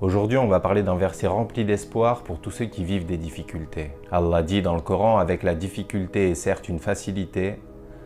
Aujourd'hui, on va parler d'un verset rempli d'espoir pour tous ceux qui vivent des difficultés. Allah dit dans le Coran, avec la difficulté est certes une facilité,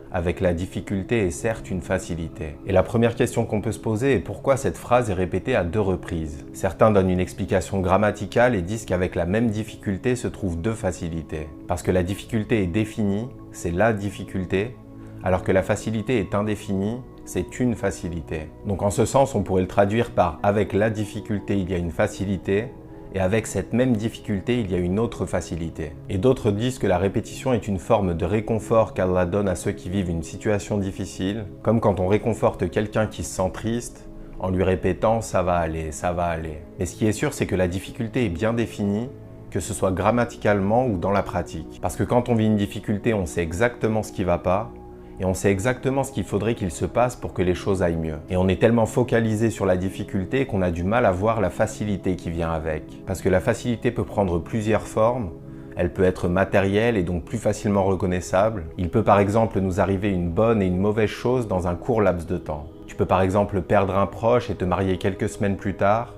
avec la difficulté est certes une facilité. Et la première question qu'on peut se poser est pourquoi cette phrase est répétée à 2 reprises. Certains donnent une explication grammaticale et disent qu'avec la même difficulté se trouvent 2 facilités. Parce que la difficulté est définie, c'est la difficulté, alors que la facilité est indéfinie, c'est une facilité. Donc en ce sens, on pourrait le traduire par « avec la difficulté, il y a une facilité » et avec cette même difficulté, il y a une autre facilité. Et d'autres disent que la répétition est une forme de réconfort qu'Allah donne à ceux qui vivent une situation difficile, comme quand on réconforte quelqu'un qui se sent triste en lui répétant « ça va aller, ça va aller ». Mais ce qui est sûr, c'est que la difficulté est bien définie, que ce soit grammaticalement ou dans la pratique. Parce que quand on vit une difficulté, on sait exactement ce qui ne va pas, et on sait exactement ce qu'il faudrait qu'il se passe pour que les choses aillent mieux. Et on est tellement focalisé sur la difficulté qu'on a du mal à voir la facilité qui vient avec. Parce que la facilité peut prendre plusieurs formes. Elle peut être matérielle et donc plus facilement reconnaissable. Il peut par exemple nous arriver une bonne et une mauvaise chose dans un court laps de temps. Tu peux par exemple perdre un proche et te marier quelques semaines plus tard,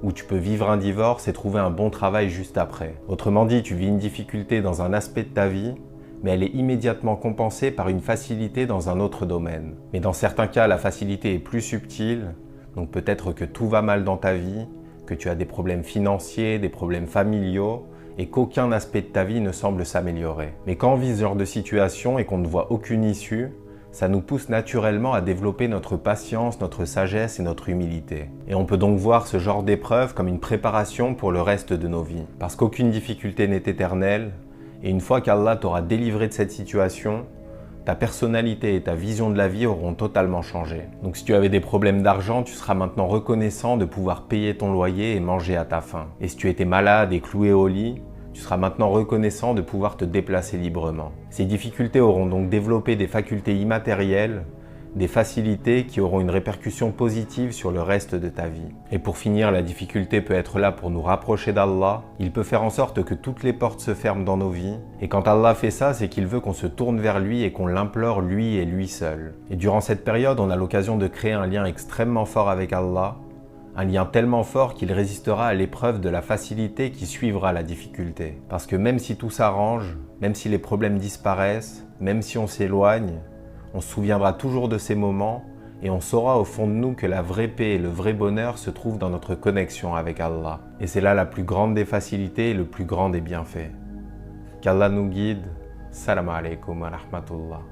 ou tu peux vivre un divorce et trouver un bon travail juste après. Autrement dit, tu vis une difficulté dans un aspect de ta vie, mais elle est immédiatement compensée par une facilité dans un autre domaine. Mais dans certains cas, la facilité est plus subtile, donc peut-être que tout va mal dans ta vie, que tu as des problèmes financiers, des problèmes familiaux, et qu'aucun aspect de ta vie ne semble s'améliorer. Mais quand on vit ce genre de situation et qu'on ne voit aucune issue, ça nous pousse naturellement à développer notre patience, notre sagesse et notre humilité. Et on peut donc voir ce genre d'épreuve comme une préparation pour le reste de nos vies. Parce qu'aucune difficulté n'est éternelle, et une fois qu'Allah t'aura délivré de cette situation, ta personnalité et ta vision de la vie auront totalement changé. Donc si tu avais des problèmes d'argent, tu seras maintenant reconnaissant de pouvoir payer ton loyer et manger à ta faim. Et si tu étais malade et cloué au lit, tu seras maintenant reconnaissant de pouvoir te déplacer librement. Ces difficultés auront donc développé des facultés immatérielles, des facilités qui auront une répercussion positive sur le reste de ta vie. Et pour finir, la difficulté peut être là pour nous rapprocher d'Allah. Il peut faire en sorte que toutes les portes se ferment dans nos vies. Et quand Allah fait ça, c'est qu'il veut qu'on se tourne vers lui et qu'on l'implore lui et lui seul. Et durant cette période, on a l'occasion de créer un lien extrêmement fort avec Allah, un lien tellement fort qu'il résistera à l'épreuve de la facilité qui suivra la difficulté. Parce que même si tout s'arrange, même si les problèmes disparaissent, même si on s'éloigne, on se souviendra toujours de ces moments et on saura au fond de nous que la vraie paix et le vrai bonheur se trouvent dans notre connexion avec Allah. Et c'est là la plus grande des facilités et le plus grand des bienfaits. Qu'Allah nous guide. Salam alaikum wa rahmatullah.